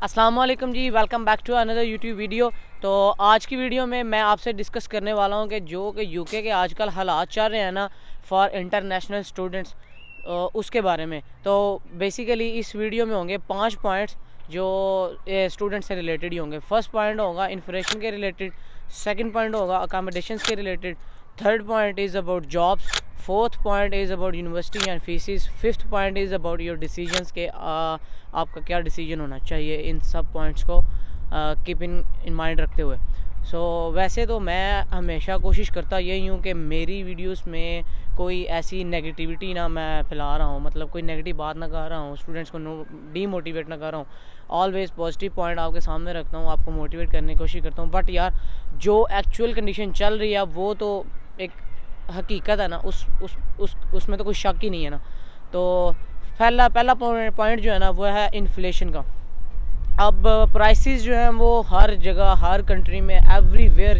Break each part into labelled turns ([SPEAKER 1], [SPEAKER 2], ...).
[SPEAKER 1] अस्सलाम वालेकुम जी, welcome back to another YouTube video. तो आज की वीडियो में मैं आपसे डिस्कस करने वाला हूँ कि यूके के आजकल हालात चल रहे हैं ना फॉर इंटरनेशनल स्टूडेंट्स, उसके बारे में। तो बेसिकली इस वीडियो में होंगे 5 पॉइंट्स जो स्टूडेंट से रिलेटेड ही होंगे। फर्स्ट पॉइंट होगा इन्फ्लेशन के रिलेटेड, सेकंड पॉइंट होगा अकोमोडेशंस के related, third point is about jobs, fourth point is about university and fees, fifth point is about your decisions के आपका क्या डिसीजन होना चाहिए इन सब पॉइंट्स को कीप इन माइंड रखते हुए। वैसे तो मैं हमेशा कोशिश करता यही हूँ कि मेरी वीडियोस में कोई ऐसी नेगेटिविटी ना मैं फैला रहा हूँ, मतलब कोई नेगेटिव बात ना कर रहा हूँ, स्टूडेंट्स को डीमोटिवेट ना कर रहा हूँ। ऑलवेज़ पॉजिटिव पॉइंट आपके सामने रखता हूँ, आपको मोटिवेट करने की कोशिश करता हूँ। बट यार जो एक्चुअल कंडीशन चल रही है वो तो एक हकीकत है ना, उसमें तो कोई शक ही नहीं है ना। तो पहला पॉइंट जो है ना वो है इन्फ्लेशन का। अब प्राइसेस जो हैं वो हर जगह, हर कंट्री में, एवरीवेयर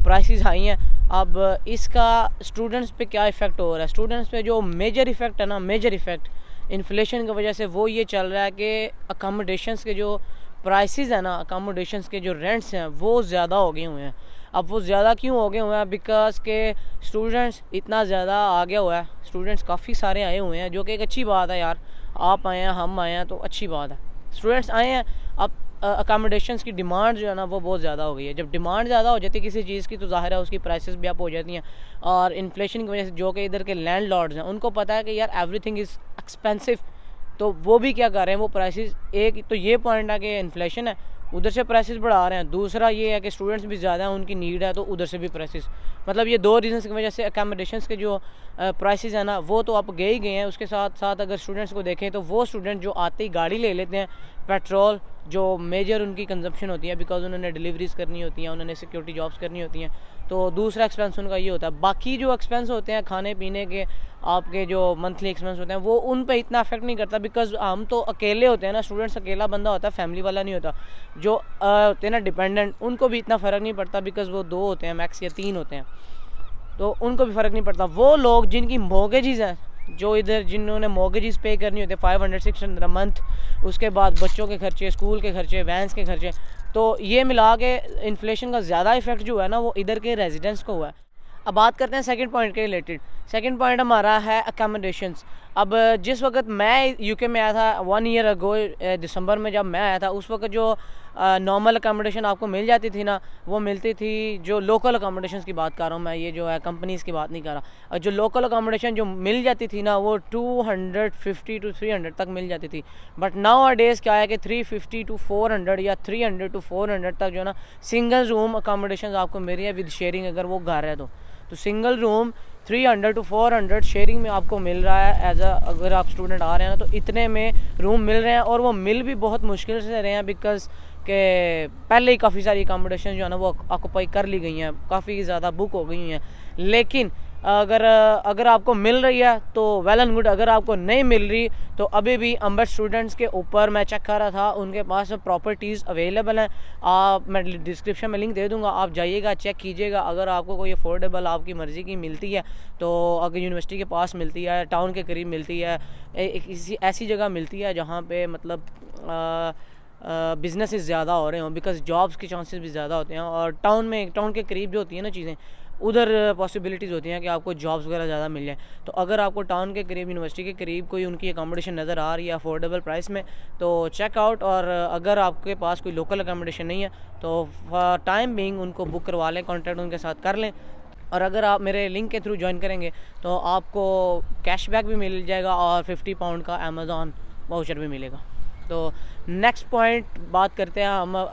[SPEAKER 1] प्राइसेस हाई हैं। अब इसका स्टूडेंट्स पे क्या इफ़ेक्ट हो रहा है? स्टूडेंट्स पे जो मेजर इफ़ेक्ट है ना, मेजर इफ़ेक्ट इन्फ्लेशन की वजह से वो ये चल रहा है कि अकोमोडेशंस के जो प्राइसेस हैं ना, अकोमोडेशंस के जो रेंट्स हैं वो ज़्यादा हो गए हुए हैं। अब वो ज़्यादा क्यों हो गए हुए हैं? बिकॉज के स्टूडेंट्स इतना ज़्यादा आ गया हुआ है, स्टूडेंट्स काफ़ी सारे आए हुए हैं, जो कि एक अच्छी बात है यार। आप आए हैं, हम आए हैं, तो अच्छी बात है, स्टूडेंट्स आए हैं। अब अकोमोडेशंस की डिमांड जो है ना वो बहुत ज़्यादा हो गई है। जब डिमांड ज़्यादा हो जाती है किसी चीज़ की तो ज़ाहिर है उसकी प्राइसेस भी अप हो जाती हैं। और इन्फ्लेशन की वजह से जो कि इधर के लैंडलॉर्ड्स हैं उनको पता है कि यार एवरीथिंग इज़ एक्सपेंसिव, तो वो भी क्या कर रहे हैं, वो प्राइसेस, एक तो ये पॉइंट है कि इन्फ्लेशन है, उधर से प्राइसेस बढ़ा रहे हैं। दूसरा ये है कि स्टूडेंट्स भी ज़्यादा हैं, उनकी नीड है, तो उधर से भी प्राइसेस, मतलब ये दो रीज़न्स की वजह से अकोमोडेशंस के जो प्राइसेस हैं ना वो तो आप गए ही गए हैं। उसके साथ साथ अगर स्टूडेंट्स को देखें तो वो स्टूडेंट जो आते ही गाड़ी ले लेते हैं, पेट्रोल जो मेजर उनकी कंजप्शन होती है, बिकॉज उन्होंने डिलीवरीज़ करनी होती हैं, उन्होंने सिक्योरिटी जॉब्स करनी होती हैं, तो दूसरा एक्सपेंस उनका ये होता है। बाकी जो एक्सपेंस होते हैं खाने पीने के, आपके जो मंथली एक्सपेंस होते हैं, वो उन पे इतना अफेक्ट नहीं करता, बिकॉज हम तो अकेले होते हैं ना, स्टूडेंट्स अकेला बंदा होता है, फैमिली वाला नहीं होता। जो होते हैं ना डिपेंडेंट, उनको भी इतना फ़र्क नहीं पड़ता, बिकॉज वो 2 होते हैं मैक्स या 3 होते हैं, तो उनको भी फ़र्क नहीं पड़ता। वो लोग जिनकी मॉर्गेजेस हैं, जो इधर जिन्होंने मॉर्गेजेस पे करनी होती है 500-600 मंथ, उसके बाद बच्चों के खर्चे, स्कूल के खर्चे, वैन्स के खर्चे, तो ये मिला के इन्फ्लेशन का ज़्यादा इफेक्ट जो है ना वो इधर के रेजिडेंट्स को हुआ है। अब बात करते हैं सेकंड पॉइंट के रिलेटेड। सेकंड पॉइंट हमारा है अकोमोडेशंस। अब जिस वक्त मैं यूके में आया था 1 ईयर अगो, दिसंबर में जब मैं आया था, उस वक्त जो नॉर्मल अकोमोडेशन आपको मिल जाती थी ना, वो मिलती थी, जो लोकल अकोमोडेशंस की बात कर रहा हूँ मैं, ये जो है कंपनीज़ की बात नहीं कर रहा। और जो लोकल अकोमोडेशन जो मिल जाती थी ना वो 250 to 300 तक मिल जाती थी। बट नाउ अ डेज़ क्या है कि 350 to 400 या 300 to 400 तक जो है ना सिंगल रूम अकोमोडेशन आपको मिल रही है विद शेयरिंग, अगर वो घर है तो सिंगल रूम 300 to 400 शेयरिंग में आपको मिल रहा है। अगर आप स्टूडेंट आ रहे हैं ना तो इतने में रूम मिल रहे हैं, और वो मिल भी बहुत मुश्किल से रहे हैं, बिकॉज के पहले ही काफ़ी सारी अकोमोडेशन जो है ना वो ऑक्यूपाई कर ली गई हैं, काफ़ी ज़्यादा बुक हो गई हैं। लेकिन अगर आपको मिल रही है तो वेल एंड गुड, अगर आपको नहीं मिल रही तो अभी भी अम्बर स्टूडेंट्स के ऊपर मैं चेक कर रहा था, उनके पास प्रॉपर्टीज़ अवेलेबल हैं। मैं डिस्क्रिप्शन में लिंक दे दूंगा, आप जाइएगा, चेक कीजिएगा। अगर आपको कोई अफोर्डेबल आपकी मर्ज़ी की मिलती है, तो अगर यूनिवर्सिटी के पास मिलती है, टाउन के करीब मिलती है, किसी ऐसी जगह मिलती है जहाँ पे मतलब बिज़नेस ज़्यादा हो रहे हों, बिकॉज जॉब्स के चांसेस भी ज़्यादा होते हैं, और टाउन के करीब जो होती है ना चीज़ें, उधर पॉसिबिलिटीज़ होती हैं कि आपको जॉब्स वगैरह ज़्यादा मिल जाए। तो अगर आपको टाउन के करीब, यूनिवर्सिटी के करीब कोई उनकी अकोमोडेशन नज़र आ रही है अफोर्डेबल प्राइस में, तो चेक आउट। और अगर आपके पास कोई लोकल अकोमोडेशन नहीं है तो फॉर टाइम बीइंग उनको बुक करवा लें, कॉन्टैक्ट उनके साथ कर लें। और अगर आप मेरे लिंक के थ्रू ज्वाइन करेंगे तो आपको कैशबैक भी मिल जाएगा, और 50 पाउंड का अमेज़ॉन वाउचर भी मिलेगा। तो नेक्स्ट पॉइंट बात करते हैं हम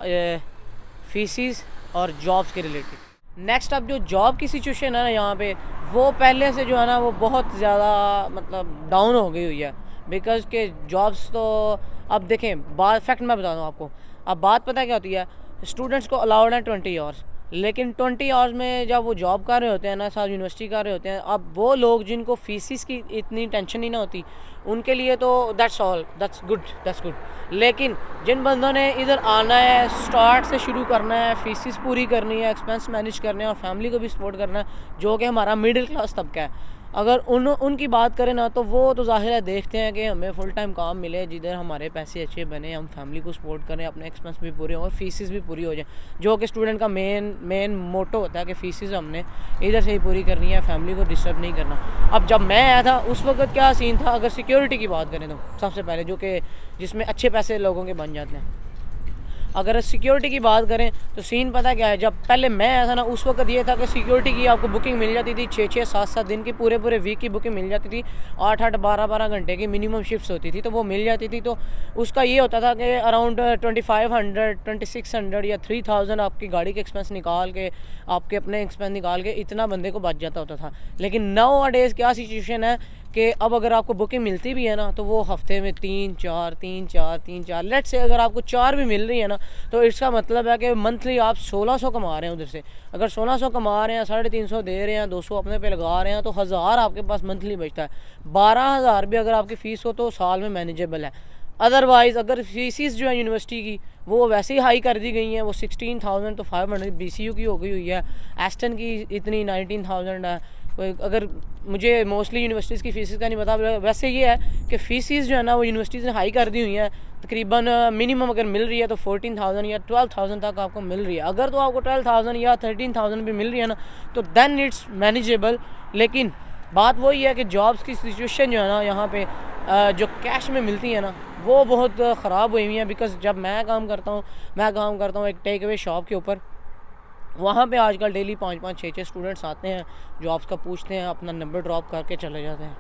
[SPEAKER 1] फीसिस और जॉब्स के रिलेटेड। नेक्स्ट अब जो जॉब की सिचुएशन है ना यहाँ पे, वो पहले से जो है ना वो बहुत ज़्यादा मतलब डाउन हो गई हुई है, बिकॉज के जॉब्स तो अब देखें, बात फैक्ट मैं बता दूँ आपको। अब बात पता है क्या होती है, स्टूडेंट्स को अलाउड है 20 आवर्स, लेकिन 20 आवर्स में जब वो जॉब कर रहे होते हैं ना, साथ यूनिवर्सिटी कर रहे होते हैं, अब वो लोग जिनको फीसिस की इतनी टेंशन ही ना होती, उनके लिए तो दैट्स ऑल, दैट्स गुड। लेकिन जिन बंदों ने इधर आना है, स्टार्ट से शुरू करना है, फीसिस पूरी करनी है, एक्सपेंस मैनेज करने हैं, और फैमिली को भी सपोर्ट करना है, जो कि हमारा मिडिल क्लास तबका है, अगर उनकी बात करें ना, तो वो तो ज़ाहिर है देखते हैं कि हमें फुल टाइम काम मिले जिधर हमारे पैसे अच्छे बने, हम फैमिली को सपोर्ट करें, अपने एक्सपेंस भी पूरे हों और फीसिस भी पूरी हो जाए, जो कि स्टूडेंट का मेन मोटो होता है कि फीसिस हमने इधर से ही पूरी करनी है, फैमिली को डिस्टर्ब नहीं करना। अब जब मैं आया था उस वक्त क्या सीन था, अगर सिक्योरिटी की बात करें तो सबसे पहले जो कि जिसमें अच्छे पैसे लोगों के बन जाते हैं, अगर सिक्योरिटी की बात करें तो सीन पता क्या है, जब पहले मैं आया था ना उस वक्त ये था कि सिक्योरिटी की आपको बुकिंग मिल जाती थी 6-6 7-7 दिन की, पूरे वीक की बुकिंग मिल जाती थी, 8-8 12-12 घंटे की मिनिमम शिफ्ट्स होती थी, तो वो मिल जाती थी। तो उसका ये होता था कि अराउंड 2500 2600 या 3000 आपकी गाड़ी के एक्सपेंस निकाल के, आपके अपने एक्सपेंस निकाल के इतना बंदे को बच जाता होता था। लेकिन नाउ डेज़ क्या सिचुएशन है कि अब अगर आपको बुकिंग मिलती भी है ना, तो वो हफ्ते में 3-4 लेट से अगर आपको 4 भी मिल रही है ना, तो इसका मतलब है कि मंथली आप 1600 कमा रहे हैं उधर से। अगर 1600 कमा रहे हैं, 350 दे रहे हैं, 200 अपने पे लगा रहे हैं, तो 1000 आपके पास मंथली बचता है। 12000 भी अगर आपकी फ़ीस हो तो साल में मैनेजेबल है। अदरवाइज़ अगर फीसिस जो है यूनिवर्सिटी की वो वैसे ही हाई कर दी गई हैं, वो 16,000 तो 500 BCU की हो गई हुई है, एस्टन की इतनी 19,000 है। अगर मुझे मोस्टली यूनिवर्सिटीज़ की फ़ीस का नहीं पता, वैसे ये है कि फ़ीसिस जो है ना वो यूनिवर्सिटीज़ ने हाई कर दी हुई हैं। तकरीबन मिनिमम अगर मिल रही है तो 14,000 या 12,000 तक आपको मिल रही है। अगर तो आपको 12,000 या 13,000 भी मिल रही है ना, तो दैन इट्स मैनेजेबल। लेकिन बात वही है कि जॉब्स की सिचुएशन जो है ना यहाँ पे जो कैश में मिलती है ना, वो बहुत ख़राब हुई हुई है। बिकॉज़ जब मैं काम करता हूँ एक टेक अवे शॉप के ऊपर, वहाँ पे आजकल डेली 5-5 6-6 स्टूडेंट्स आते हैं, जॉब्स का पूछते हैं, अपना नंबर ड्रॉप करके चले जाते हैं।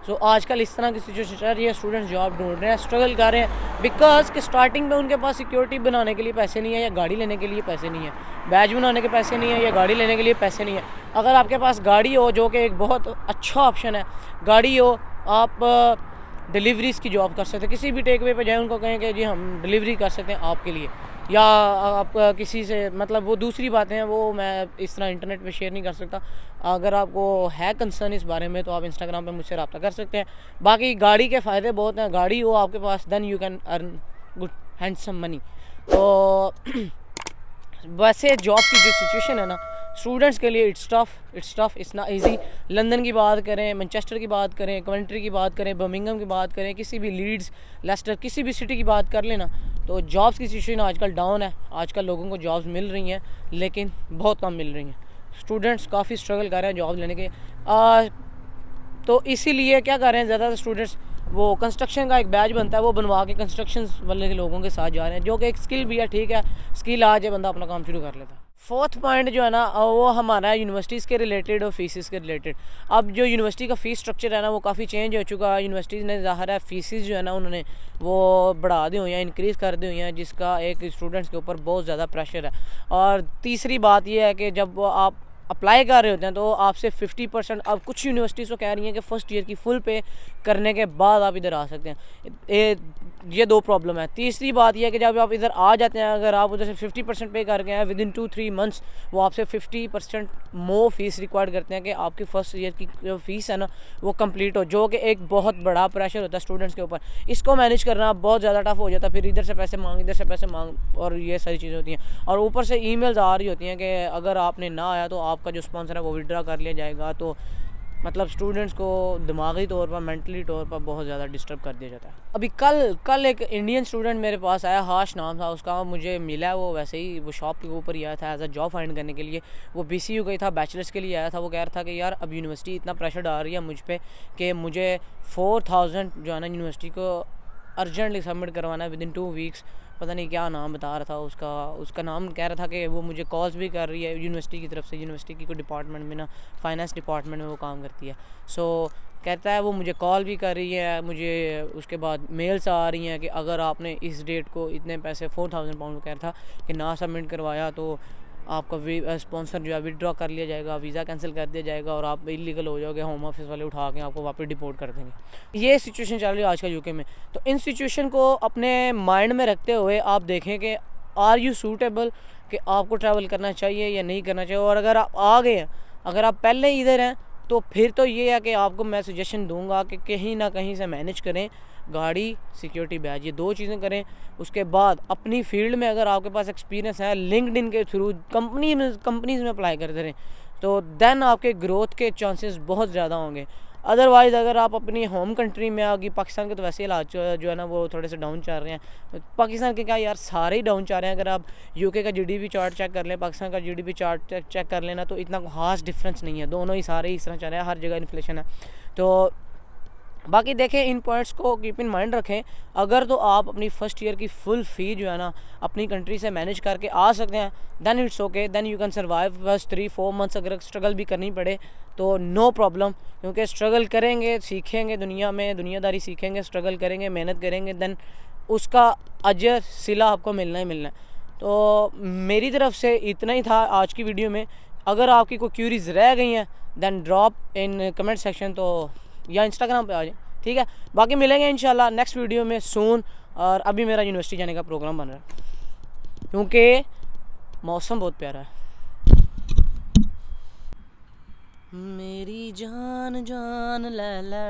[SPEAKER 1] सो आजकल इस तरह की सिचुएशन चल रही है, स्टूडेंट्स जॉब ढूंढ रहे हैं, स्ट्रगल कर रहे हैं, बिकॉज कि स्टार्टिंग में उनके पास सिक्योरिटी बनाने के लिए पैसे नहीं है, या गाड़ी लेने के लिए पैसे नहीं है, बैज बनाने के पैसे नहीं है, या गाड़ी लेने के लिए पैसे नहीं है। अगर आपके पास गाड़ी हो, जो कि एक बहुत अच्छा ऑप्शन है, गाड़ी हो, आप डिलीवरीज़ की जॉब कर सकते हैं। किसी भी टेक वे पे जाएँ, उनको कहें कि जी हम डिलीवरी कर सकते हैं आपके लिए, या आप किसी से, मतलब वो दूसरी बातें हैं, वो मैं इस तरह इंटरनेट पे शेयर नहीं कर सकता। अगर आपको है कंसर्न इस बारे में तो आप इंस्टाग्राम पे मुझसे रब्ता कर सकते हैं। बाकी गाड़ी के फ़ायदे बहुत हैं, गाड़ी हो आपके पास, then you can earn good handsome money. तो वैसे जॉब की जो सिचुएशन है ना स्टूडेंट्स के लिए, it's tough, it's not easy. London की बात करें, मैनचेस्टर की बात करें, कवेंट्री की बात करें, बर्मिंघम की बात करें, किसी भी लीड्स, लेस्टर, किसी भी सिटी की बात कर लेना, तो जॉब्स की सिचुएशन आजकल डाउन है। आजकल लोगों को जॉब्स मिल रही हैं, लेकिन बहुत कम मिल रही हैं। स्टूडेंट्स काफ़ी स्ट्रगल कर रहे हैं जॉब लेने के। तो इसीलिए क्या कर रहे हैं ज़्यादातर स्टूडेंट्स, वो कंस्ट्रक्शन का एक बैच बनता है, वो बनवा के कंस्ट्रक्शन वाले के लोगों के साथ जा रहे हैं, जो कि एक स्किल भी है। ठीक है, स्किल आ जाए, बंदा अपना काम शुरू कर लेता है। फोर्थ पॉइंट जो है ना, वो हमारा है यूनिवर्सिटीज़ के रिलेटेड और फीसिस के रिलेटेड। अब जो यूनिवर्सिटी का फ़ीस स्ट्रक्चर है ना, वो काफ़ी चेंज हो चुका है। यूनिवर्सिटीज़ ने ज़ाहिर है फीसिस जो है ना उन्होंने वो बढ़ा दी हुई हैं, इंक्रीज़ कर दी हुई हैं, जिसका एक स्टूडेंट्स के ऊपर बहुत ज़्यादा प्रेशर है। और तीसरी बात ये है कि जब आप अप्लाई कर रहे होते हैं तो आपसे 50%, अब कुछ यूनिवर्सिटीज़ तो कह रही हैं कि फ़र्स्ट ईयर की फुल पे करने के बाद आप इधर आ सकते हैं। ये 2 प्रॉब्लम है। तीसरी बात यह है कि जब आप इधर आ जाते हैं, अगर आप उधर से 50% पे कर गए हैं, विद इन 2-3 मंथ्स वो आपसे 50% मोर फीस रिक्वायर्ड करते हैं कि आपकी फ़र्स्ट ईयर की जो फ़ीस है ना वो कंप्लीट हो, जो कि एक बहुत बड़ा प्रेशर होता है स्टूडेंट्स के ऊपर। इसको मैनेज करना बहुत ज़्यादा टफ हो जाता है। फिर इधर से पैसे मांग, इधर से पैसे मांग, और ये सारी चीज़ें होती हैं। और ऊपर से ईमेल्स आ रही होती हैं कि अगर आपने ना आया तो आपका जो स्पॉन्सर है वो विड्रा कर लिया जाएगा। तो मतलब स्टूडेंट्स को दिमागी तौर पर, मेंटली तौर पर बहुत ज़्यादा डिस्टर्ब कर दिया जाता है। अभी कल एक इंडियन स्टूडेंट मेरे पास आया, हाश नाम था उसका, मुझे मिला, वो वैसे ही वो शॉप के ऊपर ही आया था एज अ जॉब फाइंड करने के लिए। वो BCU का ही था, बैचलर्स के लिए आया था। वो कह रहा था कि यार अब यूनिवर्सिटी इतना प्रेशर डाल रही है मुझ पर कि मुझे 4000 जो है ना यूनिवर्सिटी को अर्जेंटली सबमिट करवाना है विद इन 2 वीक्स। पता नहीं क्या नाम बता रहा था उसका नाम कह रहा था कि वो मुझे कॉल्स भी कर रही है यूनिवर्सिटी की तरफ से। यूनिवर्सिटी की कोई डिपार्टमेंट में ना, फाइनेंस डिपार्टमेंट में वो काम करती है। सो कहता है वो मुझे कॉल भी कर रही है, मुझे उसके बाद मेल्स आ रही हैं कि अगर आपने इस डेट को इतने पैसे 4000 पाउंड कह रहा था कि ना सबमिट करवाया तो आपका स्पॉन्सर जो है विड्रॉ कर लिया जाएगा, वीज़ा कैंसिल कर दिया जाएगा और आप इलीगल हो जाओगे, होम ऑफिस वाले उठा के आपको वापस डिपोर्ट कर देंगे। ये सिचुएशन चल रही है आजकल यूके में। तो इन सिचुएशन को अपने माइंड में रखते हुए आप देखें कि आर यू सूटेबल, कि आपको ट्रैवल करना चाहिए या नहीं करना चाहिए। और अगर आप आ गए हैं, अगर आप पहले ही इधर हैं, तो फिर तो ये है कि आपको मैं सजेशन दूंगा कि कहीं ना कहीं से मैनेज करें, गाड़ी, सिक्योरिटी बैज, ये 2 चीज़ें करें। उसके बाद अपनी फील्ड में अगर आपके पास एक्सपीरियंस है, लिंक्डइन के थ्रू कंपनीज़ में अप्लाई करते रहें। तो देन आपके ग्रोथ के चांसेस बहुत ज़्यादा होंगे। अदरवाइज़ अगर आप अपनी होम कंट्री में आगे, पाकिस्तान के तो वैसे हालात जो है ना वो थोड़े से डाउन चल रहे हैं। पाकिस्तान के क्या यार, सारे ही डाउन चल रहे हैं। अगर आप यूके का जीडीपी चार्ट चेक कर लें, पाकिस्तान का जीडीपी चार्ट चेक कर लेना, तो इतना खास डिफरेंस नहीं है, दोनों ही सारे ही इस तरह चल रहे हैं, हर जगह इन्फ्लेशन है। तो बाकी देखें, इन पॉइंट्स को कीप इन माइंड रखें। अगर तो आप अपनी फ़र्स्ट ईयर की फुल फ़ी जो है ना अपनी कंट्री से मैनेज करके आ सकते हैं, then it's okay, then you can survive. बस 3-4 मंथ्स अगर स्ट्रगल भी करनी पड़े तो नो प्रॉब्लम, क्योंकि स्ट्रगल करेंगे, सीखेंगे, दुनिया में दुनियादारी सीखेंगे, स्ट्रगल करेंगे, मेहनत करेंगे, दैन उसका अजर सिला आपको मिलना ही मिलना है। तो मेरी तरफ से इतना ही था आज की वीडियो में। अगर आपकी कोई क्यूरीज रह गई हैं then drop in comment section, तो या इंस्टाग्राम पे आ जाए, ठीक है। बाकी मिलेंगे इंशाल्लाह नेक्स्ट वीडियो में सून। और अभी मेरा यूनिवर्सिटी जाने का प्रोग्राम बन रहा है क्योंकि मौसम बहुत प्यारा है। मेरी जान जान ला ला